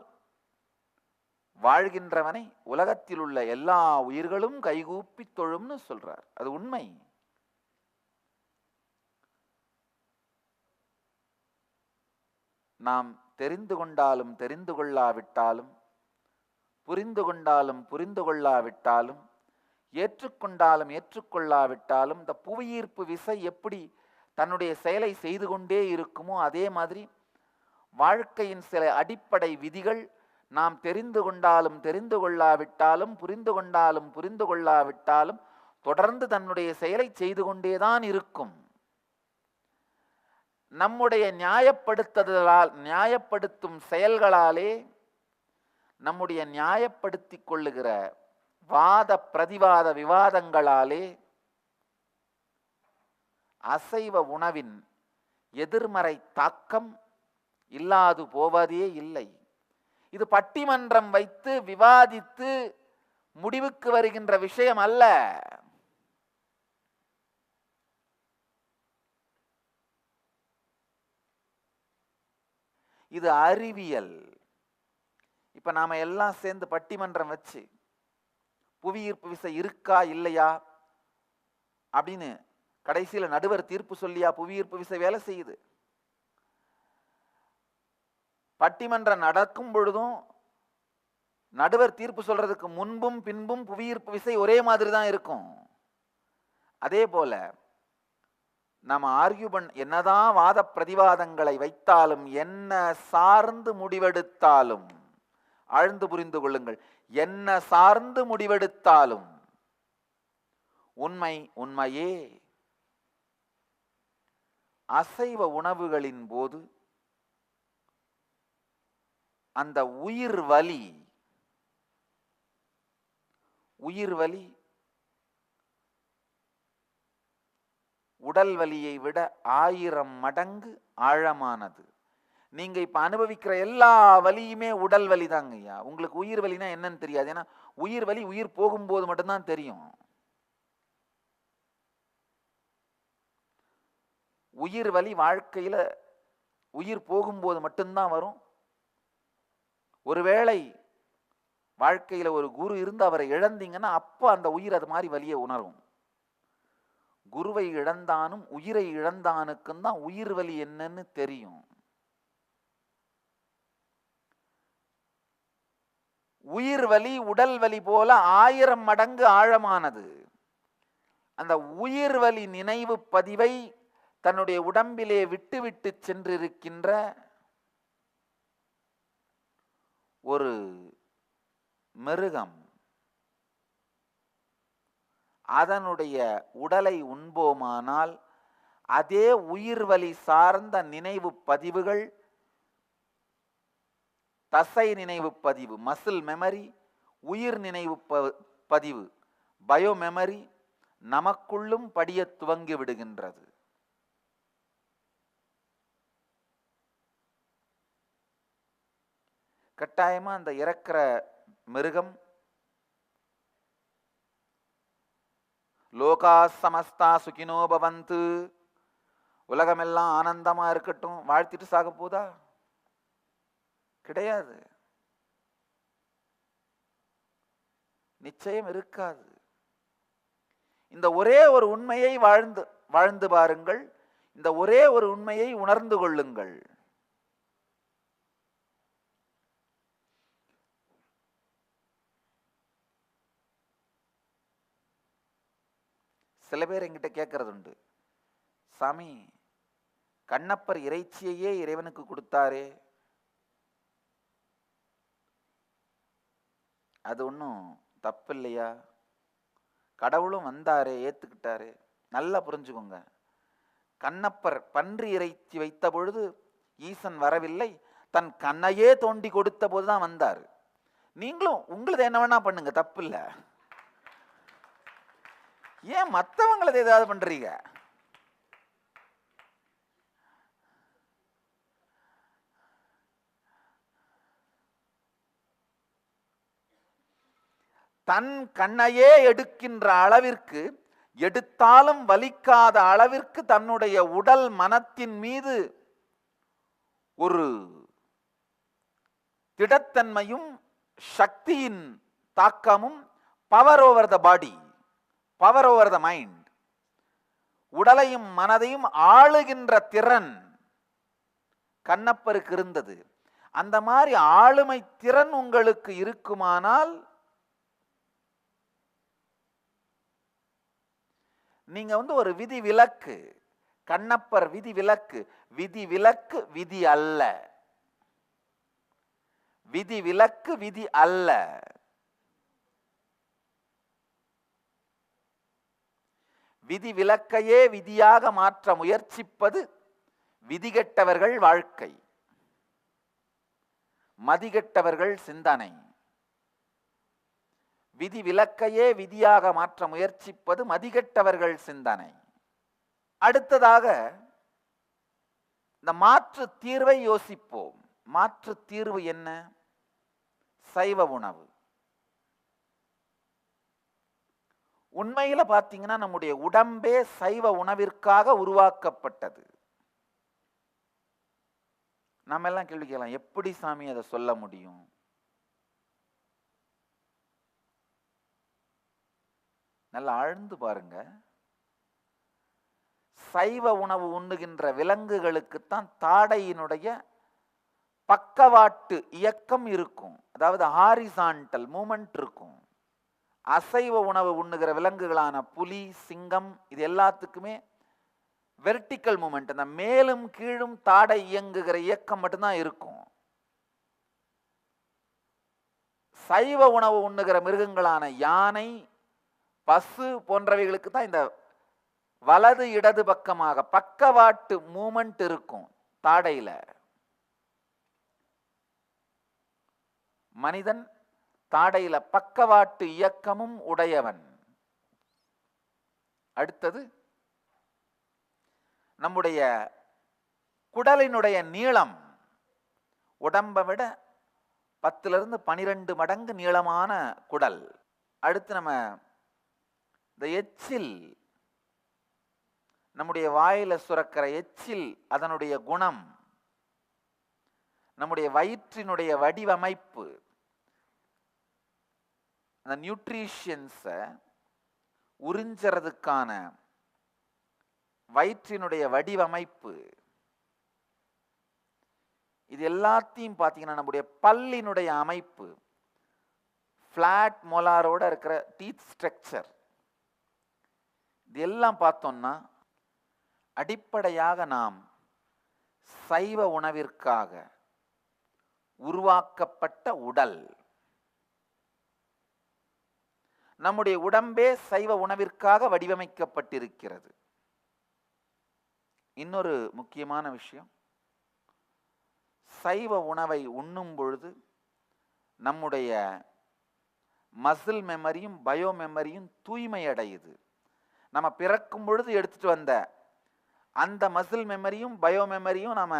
வாழ்கின்றவனை உலகத்தில் உள்ள எல்லா உயிர்களும் கைகூப்பி தொழும்னு சொல்றார். அது உண்மை. நாம் தெரிந்து கொண்டாலும் தெரிந்து கொள்ளாவிட்டாலும், புரிந்து கொண்டாலும் புரிந்து கொள்ளாவிட்டாலும், ஏற்றுக்கொண்டாலும் ஏற்றுக்கொள்ளாவிட்டாலும் இந்த புவியீர்ப்பு விசை எப்படி தன்னுடைய செயலை செய்து கொண்டே இருக்குமோ அதே மாதிரி வாழ்க்கையின் சில அடிப்படை விதிகள் நாம் தெரிந்து கொண்டாலும் தெரிந்து கொள்ளாவிட்டாலும், புரிந்து கொண்டாலும் புரிந்து கொள்ளாவிட்டாலும் தொடர்ந்து தன்னுடைய செயலை செய்து கொண்டேதான் இருக்கும். நம்முடைய நியாயப்படுத்தும் செயல்களாலே, நம்முடைய நியாயப்படுத்தி கொள்ளுகிற வாத பிரதிவாத விவாதங்களாலே அசைவ உணவின் எதிர்மறை தாக்கம் இல்லாது போவதே இல்லை. இது பட்டிமன்றம் வைத்து விவாதித்து முடிவுக்கு வருகின்ற விஷயம் அல்ல. இது அறிவியல். இப்ப நாம எல்லாம் சேர்ந்து பட்டிமன்றம் வச்சு புவியீர்ப்பு விசை இருக்கா இல்லையா அப்படின்னு கடைசியில நடுவர் தீர்ப்பு சொல்லியா புவியீர்ப்பு விசை வேலை செய்யுது? பட்டிமன்றம் நடக்கும் பொழுதும் நடுவர் தீர்ப்பு சொல்றதுக்கு முன்பும் பின்பும் புவியீர்ப்பு விசை ஒரே மாதிரி தான் இருக்கும். அதே போல நம்ம என்னதான் வாத பிரதிவாதங்களை வைத்தாலும், என்ன சார்ந்து முடிவெடுத்தாலும், ஆழ்ந்து புரிந்து கொள்ளுங்கள், என்ன சார்ந்து முடிவெடுத்தாலும் உண்மை உண்மையே. அசைவ உணவுகளின் போது அந்த உயிர் வலி உடல் வலியை விட 1000 மடங்கு ஆழமானது. நீங்க இப்ப அனுபவிக்கிற எல்லா வலியுமே உடல் வலி தாங்க ஐயா. உங்களுக்கு உயிர் வலினா என்னன்னு தெரியாது. ஏன்னா உயிர் வலி உயிர் போகும்போது மட்டும்தான் தெரியும். உயிர் வலி வாழ்க்கையில உயிர் போகும்போது மட்டும்தான் வரும். ஒருவேளை வாழ்க்கையில ஒரு குரு இருந்து அவரை இழந்தீங்கன்னா அப்ப அந்த உயிர் அது மாதிரி வலியை உணரும். குருவை இழந்தானும் உயிரை இழந்தானுக்கும் தான் உயிர் வலி என்னன்னு தெரியும். உயிர் வலி உடல் வலி போல 1000 மடங்கு ஆழமானது. அந்த உயிர் வலி நினைவு பதிவை தன்னுடைய உடம்பிலே விட்டு விட்டு சென்றிருக்கின்ற ஒரு மிருகம், அதனுடைய உடலை உண்போமானால் அதே உயிர் வலி சார்ந்த நினைவு பதிவுகள், தசை நினைவு பதிவு, மசில் மெமரி, உயிர் நினைவு பதிவு, பயோ மெமரி நமக்குள்ளும் படிய துவங்கி விடுகின்றது. கட்டாயமா அந்த இறக்கிற மிருகம் லோகா சமஸ்தா சுகினோ பவந்து, உலகமெல்லாம் ஆனந்தமா இருக்கட்டும் வாழ்த்திட்டு சாக போதா? கிடையாது, நிச்சயம் இருக்காது. இந்த ஒரே ஒரு உண்மையை வாழ்ந்து பாருங்கள். இந்த ஒரே ஒரு உண்மையை உணர்ந்து கொள்ளுங்கள். சில பேர் என்கிட்ட கேட்கறது உண்டு, சாமி கண்ணப்பர் இறைச்சியையே இறைவனுக்கு கொடுத்தாரே, அது ஒன்றும் தப்பு இல்லையா? கடவுளும் வந்தாரே, ஏத்துக்கிட்டாரு. நல்லா புரிஞ்சுக்கோங்க, கண்ணப்பர் பன்றி இறைச்சி வைத்த பொழுது ஈசன் வரவில்லை, தன் கண்ணையே தோண்டி கொடுத்த போதுதான் வந்தார். நீங்களும் உங்களது என்ன வேணா பண்ணுங்க, தப்பு இல்லை. ஏன் மற்றவங்களது ஏதாவது பண்றீங்க? தன் கண்ணையே எடுக்கின்ற அளவிற்கு, எடுத்தாலும் வலிக்காத அளவிற்கு தன்னுடைய உடல் மனத்தின் மீது ஒரு திடத்தன்மையும் சக்தியின் தாக்கமும், power over the body, power over the mind, உடலையும் மனதையும் ஆளுகின்ற திறன் கண்ணப்பருக்கு இருந்தது. அந்த மாதிரி ஆளுமை திறன் உங்களுக்கு இருக்குமானால் நீங்க ஒரு விதி விலக்கு. கண்ணப்பர் விதி விலக்கு. விதி விலக்கு விதி அல்ல, விதி விலக்கு விதி அல்ல. விதி விலக்கையே விதியாக மாற்ற முயற்சிப்பது விதிகெட்டவர்கள் வாழ்க்கை, மதிகெட்டவர்கள் சிந்தனை. விதி விலக்கையே விதியாக மாற்ற முயற்சிப்பது மதிகெட்டவர்கள் சிந்தனை. அடுத்ததாக இந்த மாற்று தீர்வை யோசிப்போம். மாற்று தீர்வு என்ன? சைவ உணவு. உண்மையில பார்த்தீங்கன்னா நம்முடைய உடம்பே சைவ உணவிற்காக உருவாக்கப்பட்டது. நம்ம எல்லாம் கேள்வி கேட்கலாம், எப்படி சாமி அதை சொல்ல முடியும்? நல்லா ஆழ்ந்து பாருங்க. சைவ உணவு உண்ணுகின்ற விலங்குகளுக்குத்தான் தாடையினுடைய பக்கவாட்டு இயக்கம் இருக்கும், அதாவது ஹாரிசான்டல் மூமெண்ட் இருக்கும். அசைவ உணவு உண்ணுகிற விலங்குகளான புலி, சிங்கம் இது எல்லாத்துக்குமே வெர்டிக்கல் மூமெண்ட், அந்த மேலும் கீழும் தாடை இயங்குகிற இயக்கம் மட்டும்தான் இருக்கும். சைவ உணவு உண்ணுகிற மிருகங்களான யானை, பசு போன்றவைகளுக்கு தான் இந்த வலது இடது பக்கமாக பக்கவாட்டு மூமெண்ட் இருக்கும் தாடையில. மனிதன் தாடையில பக்கவாட்டு இயக்கமும் உடையவன். அடுத்தது நம்முடைய குடலினுடைய நீளம் உடம்பை விட 10 to 12 மடங்கு நீளமான குடல். அடுத்து நம்ம இந்த எச்சில், நம்முடைய வாயில சுரக்கிற எச்சில், அதனுடைய குணம், நம்முடைய வயிற்றினுடைய வடிவமைப்பு, அந்த நியூட்ரிஷன்ஸை உறிஞ்சறதுக்கான வயிற்றினுடைய வடிவமைப்பு, இது எல்லாத்தையும் பார்த்தீங்கன்னா நம்முடைய பல்லினுடைய அமைப்பு, ஃபிளாட் மோலாரோட இருக்கிற டீத் ஸ்ட்ரக்சர், இது எல்லாம் பார்த்தோம்னா அடிப்படையாக நாம் சைவ உணவிற்காக உருவாக்கப்பட்ட உடல். நம்முடைய உடம்பே சைவ உணவிற்காக வடிவமைக்கப்பட்டிருக்கிறது. இன்னொரு முக்கியமான விஷயம், சைவ உணவை உண்ணும் பொழுது நம்முடைய மசில் மெமரியும் பயோ மெமரியும் தூய்மை அடையுது. நம்ம பிறக்கும் பொழுது எடுத்துட்டு வந்த அந்த மசில் மெமரியும் பயோ மெமரியும் நாம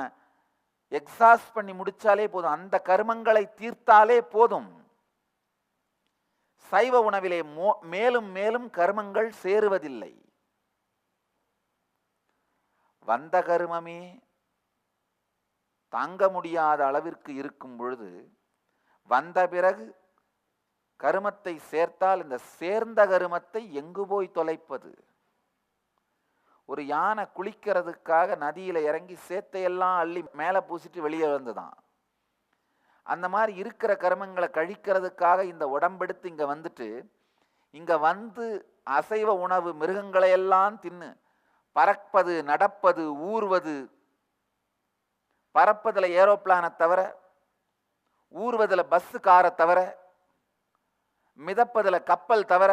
எக்ஸாஸ்ட் பண்ணி முடிச்சாலே போதும், அந்த கர்மங்களை தீர்த்தாலே போதும். சைவ உணவிலே மேலும் மேலும் கர்மங்கள் சேருவதில்லை. வந்த கர்மமே தாங்க முடியாத அளவிற்கு இருக்கும் பொழுது வந்த பிறகு கருமத்தை சேர்த்தால் இந்த சேர்ந்த கருமத்தை எங்கு போய் தொலைப்பது? ஒரு யானை குளிக்கிறதுக்காக நதியில இறங்கி சேத்தையெல்லாம் அள்ளி மேலே பூசிட்டு வெளியே வந்துதான். அந்த மாதிரி இருக்கிற கர்மங்களை கழிக்கிறதுக்காக இந்த உடம்பெடுத்து இங்க வந்துட்டு, இங்க வந்து அசைவ உணவு மிருகங்களை எல்லாம் தின்னு பறப்பது, நடப்பது, ஊர்வது, பறப்பதில் ஏரோப்ளானை தவிர, ஊர்வதில் பஸ் காரை தவிர, மிதப்பதில் கப்பல் தவிர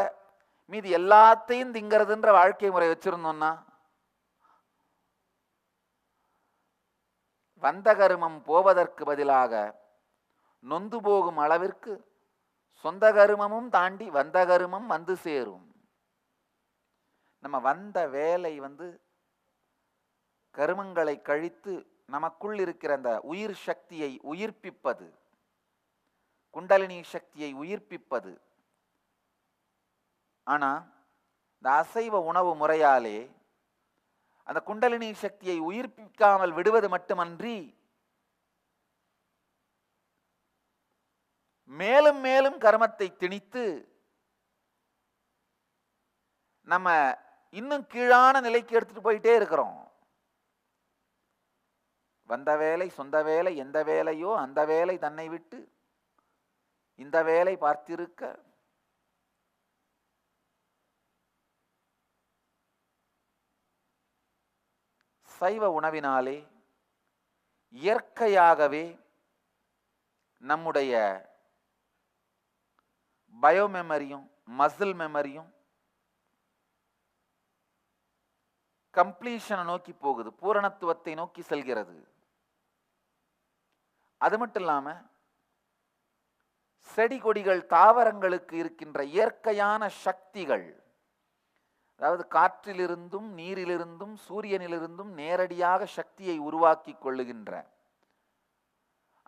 மீதி எல்லாத்தையும் திங்கிறதுன்ற வாழ்க்கை முறை வச்சிருந்தோம்னா வந்த கருமம் போவதற்கு பதிலாக நொந்து போகும் அளவிற்கு சொந்த கருமமும் தாண்டி வந்த கருமம் வந்து சேரும். நம்ம வந்த வேலை கருமங்களை கழித்து நமக்குள் இருக்கிற அந்த உயிர் சக்தியை உயிர்ப்பிப்பது, குண்டலினி சக்தியை உயிர்ப்பிப்பது. ஆனா இந்த அசைவ உணவு முறையாலே அந்த குண்டலினி சக்தியை உயிர்ப்பிக்காமல் விடுவது மட்டுமன்றி மேலும் மேலும் கர்மத்தை திணித்து நம்ம இன்னும் கீழான நிலைக்கு எடுத்துட்டு போயிட்டே இருக்கிறோம். வந்த வேலை சொந்த வேலை, எந்த வேலையோ அந்த வேலை தன்னை விட்டு இந்த வேலை பார்த்திருக்க சைவ உணவினாலே இயற்கையாகவே நம்முடைய பயோ மெமரியும் மசில் மெமரியும் கம்ப்ளீஷனை நோக்கி போகுது, பூரணத்துவத்தை நோக்கி செல்கிறது. அது மட்டும் இல்லாம செடி கொடிகள் தாவரங்களுக்கு இருக்கின்ற இயற்கையான சக்திகள், அதாவது காற்றிலிருந்தும் நீரிலிருந்தும் சூரியனிலிருந்தும் நேரடியாக சக்தியை உருவாக்கி கொள்ளுகின்ற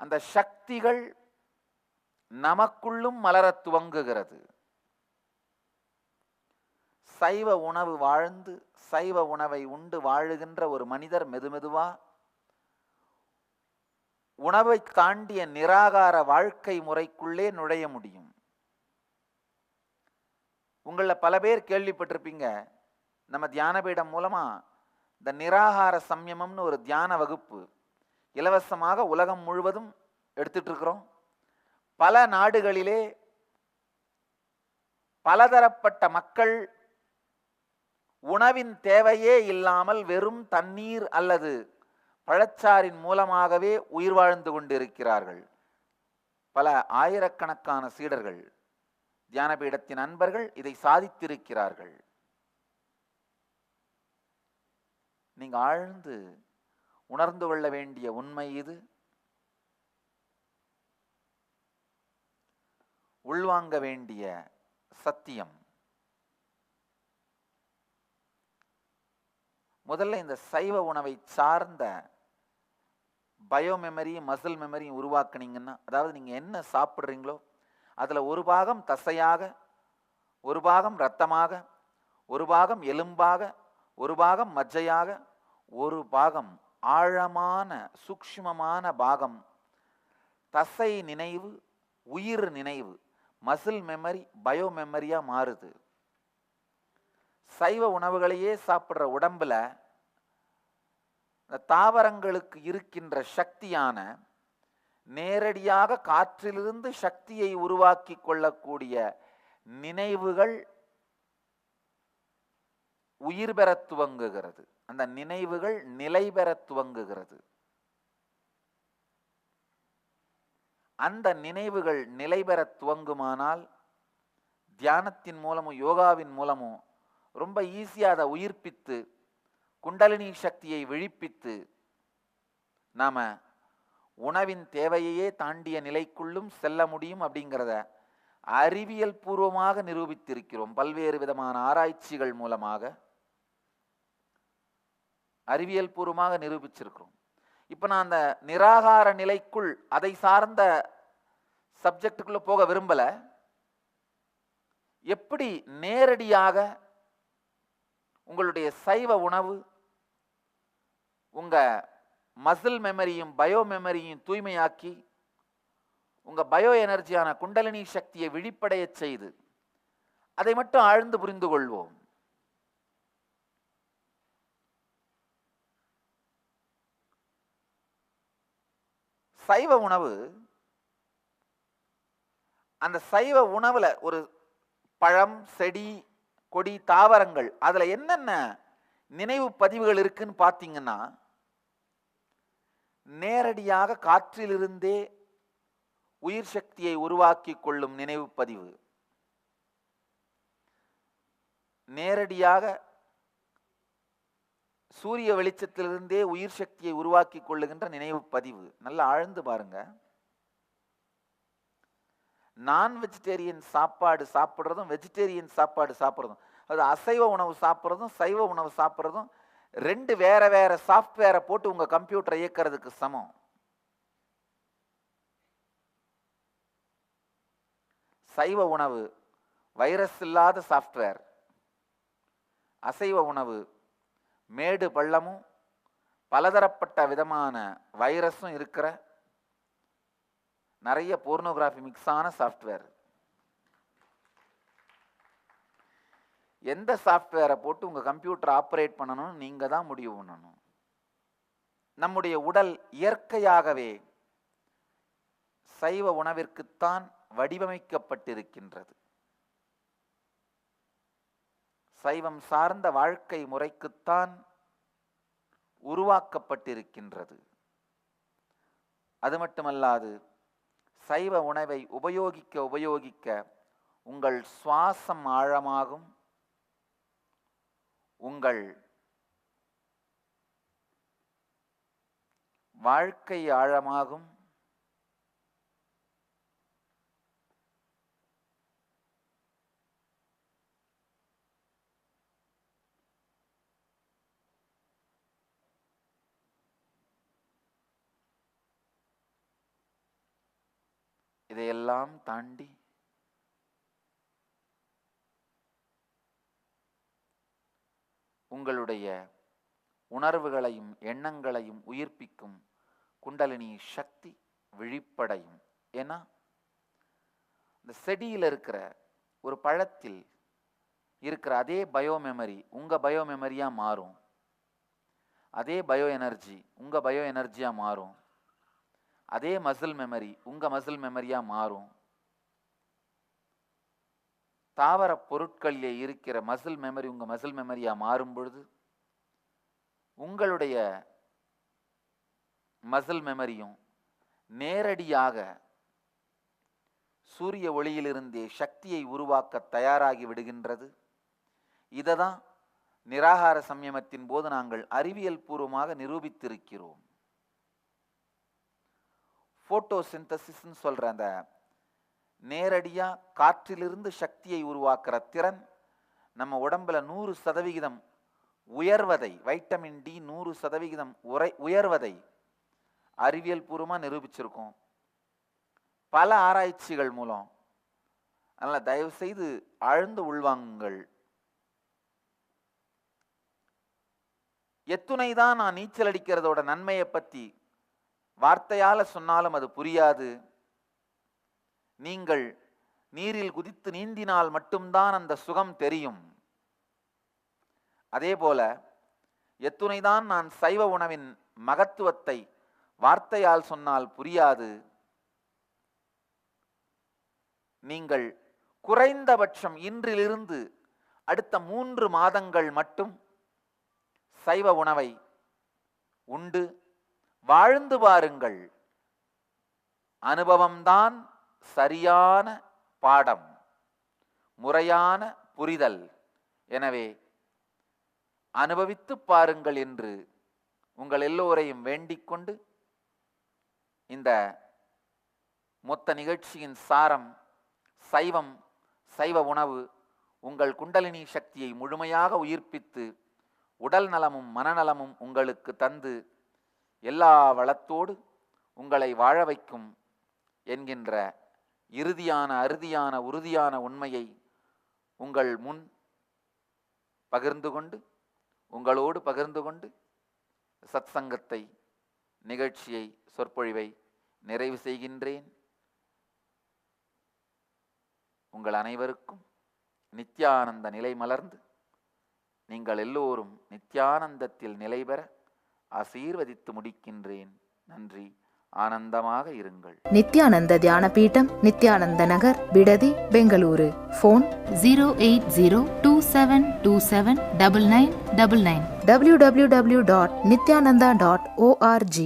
அந்த சக்திகள் நமக்குள்ளும் மலர துவங்குகிறது. சைவ உணவு வாழ்ந்து சைவ உணவை உண்டு வாழுகின்ற ஒரு மனிதர் மெதுமெதுவா உணவை தாண்டிய நிராகார வாழ்க்கை முறைக்குள்ளே நுழைய முடியும். உங்கள பல பேர் கேள்விப்பட்டிருப்பீங்க, நம்ம தியானபீடம் மூலமா இந்த நிராகார சம்யமம்னு ஒரு தியான வகுப்பு இலவசமாக உலகம் முழுவதும் எடுத்துட்டு இருக்கிறோம். பல நாடுகளிலே பலதரப்பட்ட மக்கள் உணவின் தேவையே இல்லாமல் வெறும் தண்ணீர் அல்லது பழச்சாறின் மூலமாகவே உயிர் வாழ்ந்து கொண்டிருக்கிறார்கள். பல ஆயிரக்கணக்கான சீடர்கள், தியானபீடத்தின் அன்பர்கள் இதை சாதித்திருக்கிறார்கள். நீங்க ஆழ்ந்து உணர்ந்து கொள்ள வேண்டிய உண்மை இது. உள்வாங்க வேண்டிய சத்தியம். முதல்ல இந்த சைவ உணவை சார்ந்த பயோ மெமரியும் மசில் மெமரியும் உருவாக்குனீங்கன்னா, அதாவது நீங்க என்ன சாப்பிட்றீங்களோ அதுல ஒரு பாகம் தசையாக, ஒரு பாகம் இரத்தமாக, ஒரு பாகம் எலும்பாக, ஒரு பாகம் மஜ்ஜையாக, ஒரு பாகம் ஆழமான சூக்ஷ்மமான பாகம் தசை நினைவு, உயிர் நினைவு, மசில் மெமரி, பயோ மெமரியா மாறுது. சைவ உணவுகளையே சாப்பிட்ற உடம்புல தாவரங்களுக்கு இருக்கின்ற சக்தியான நேரடியாக காற்றிலிருந்து சக்தியை உருவாக்கி கொள்ளக்கூடிய நினைவுகள் உயிர் பெற துவங்குகிறது. அந்த நினைவுகள் நிலை பெற துவங்குகிறது. அந்த நினைவுகள் நிலை பெற துவங்குமானால் தியானத்தின் மூலமும் யோகாவின் மூலமும் ரொம்ப ஈஸியாக அதை உயிர்ப்பித்து குண்டலினி சக்தியை விழிப்பித்து நாம உணவின் தேவையே தாண்டிய நிலைக்குள்ளும் செல்ல முடியும் அப்படிங்கிறத அறிவியல் பூர்வமாக நிரூபித்திருக்கிறோம். பல்வேறு விதமான ஆராய்ச்சிகள் மூலமாக அறிவியல் பூர்வமாக நிரூபிச்சிருக்கிறோம். இப்ப நான் அந்த நிராகார நிலைக்குள் அதை சார்ந்த சப்ஜெக்டுக்குள்ள போக விரும்பல. எப்படி நேரடியாக உங்களுடைய சைவ உணவு உங்க மசில் மெமரியும் பயோ மெமரியும் தூய்மையாக்கி உங்க பயோ எனர்ஜியான குண்டலினி சக்தியை விழிப்படைய செய்து அதை மட்டும் ஆழ்ந்து புரிந்து கொள்வோம். சைவ உணவு, அந்த சைவ உணவுல ஒரு பழம், செடி, கொடி, தாவரங்கள், அதுல என்னென்ன நினைவு பதிவுகள் இருக்குன்னு பார்த்தீங்கன்னா, நேரடியாக காற்றிலிருந்தே உயிர் சக்தியை உருவாக்கி கொள்ளும் நினைவு பதிவு, நேரடியாக சூரிய வெளிச்சத்திலிருந்தே உயிர் சக்தியை உருவாக்கி கொள்ளுகின்ற நினைவு பதிவு. நல்லா ஆழ்ந்து பாருங்க. நான் வெஜிடேரியன் சாப்பாடு சாப்பிட்றதும் வெஜிடேரியன் சாப்பாடு சாப்பிட்றதும், அது அசைவ உணவு சாப்பிட்றதும் சைவ உணவு சாப்பிட்றதும் ரெண்டு வேற வேற சாஃப்ட்வேரை போட்டு உங்க கம்ப்யூட்டரை இயக்கிறதுக்கு சமம். சைவ உணவு வைரஸ் இல்லாத சாஃப்ட்வேர், அசைவ உணவு மேடு பள்ளமும் பலதரப்பட்ட விதமான வைரஸும் இருக்கிற நிறைய போர்னோகிராஃபி மிக்ஸான சாஃப்ட்வேர். எந்த சாஃப்ட்வேரை போட்டு உங்க கம்ப்யூட்டர் ஆப்ரேட் பண்ணணும்னு நீங்க தான் முடிவு பண்ணணும். நம்முடைய உடல் இயற்கையாகவே சைவ உணவிற்குத்தான் வடிவமைக்கப்பட்டிருக்கின்றது. சைவம் சார்ந்த வாழ்க்கை முறைக்குத்தான் உருவாக்கப்பட்டிருக்கின்றது. அது மட்டுமல்லாது சைவ உணவை உபயோகிக்க உபயோகிக்க உங்கள் சுவாசம் ஆழமாகும், உங்கள் வாழ்க்கை ஆழமாகும், இதையெல்லாம் தாண்டி உங்களுடைய உணர்வுகளையும் எண்ணங்களையும் உயிர்ப்பிக்கும் குண்டலினி சக்தி விழிப்படையும். ஏன்னா இந்த செடியில் இருக்கிற ஒரு பழத்தில் இருக்கிற அதே பயோ மெமரி உங்க பயோ மெமரியா மாறும். அதே பயோ எனர்ஜி உங்க பயோ எனர்ஜியா மாறும். அதே மசில் மெமரி உங்க மசில் மெமரியா மாறும். தாவர பொருட்களிலே இருக்கிற மசில் மெமரி உங்க மசில் மெமரியா மாறும் பொழுது உங்களுடைய மசில் மெமரியும் நேரடியாக சூரிய ஒளியிலிருந்தே சக்தியை உருவாக்க தயாராகி விடுகின்றது. இதை தான் நிராகார சம்யமத்தின் போது நாங்கள் அறிவியல் பூர்வமாக நிரூபித்திருக்கிறோம். போட்டோசிந்தசிஸ்ன்னு சொல்ற அந்த நேரடியா காற்றிலிருந்து சக்தியை உருவாக்குற திறன் நம்ம உடம்புல 100% உயர்வதை, வைட்டமின் டி 100% உயர்வதை அறிவியல் பூர்வமா நிரூபிச்சிருக்கோம் பல ஆராய்ச்சிகள் மூலம். அதனால தயவு செய்து ஆழ்ந்து உள்வாங்குங்கள். எத்துணைதான் நான் நீச்சல் அடிக்கிறதோட நன்மையை பத்தி வார்த்தையால சொன்னாலும் அது புரியாது. நீங்கள் நீரில் குதித்து நீந்தினால் மட்டும்தான் அந்த சுகம் தெரியும். அதே போல எத்துணைதான் நான் சைவ உணவின் மகத்துவத்தை வார்த்தையால் சொன்னால் புரியாது. நீங்கள் குறைந்தபட்சம் இன்றிலிருந்து அடுத்த 3 மாதங்கள் மட்டும் சைவ உணவை உண்டு வாழ்ந்து பாருங்கள். அனுபவம்தான் சரியான பாடம், முறையான புரிதல். எனவே அனுபவித்து பாருங்கள் என்று உங்கள் எல்லோரையும் வேண்டிக் கொண்டு இந்த மொத்த நிகழ்ச்சியின் சாரம் சைவம், சைவ உணவு உங்கள் குண்டலினி சக்தியை முழுமையாக உயிர்ப்பித்து உடல் நலமும் மனநலமும் உங்களுக்கு தந்து எல்லா வளத்தோடு உங்களை வாழ வைக்கும் என்கின்ற இறுதியான அறுதியான உறுதியான உண்மையை உங்கள் முன் பகிர்ந்து கொண்டு, உங்களோடு பகிர்ந்து கொண்டு சத்சங்கத்தை, நிகழ்ச்சியை, சொற்பொழிவை நிறைவு செய்கின்றேன். உங்கள் அனைவருக்கும் நித்யானந்த நிலை மலர்ந்து நீங்கள் எல்லோரும் நித்யானந்தத்தில் நிலை பெற ஆசீர்வதித்து முடிக்கின்றேன். நன்றி. ஆனந்தமாக இருங்கள். நித்யானந்த தியான பீடம், நித்யானந்த நகர், பிடதி, பெங்களூரு. Phone 08027279999 www.nithyananda.org.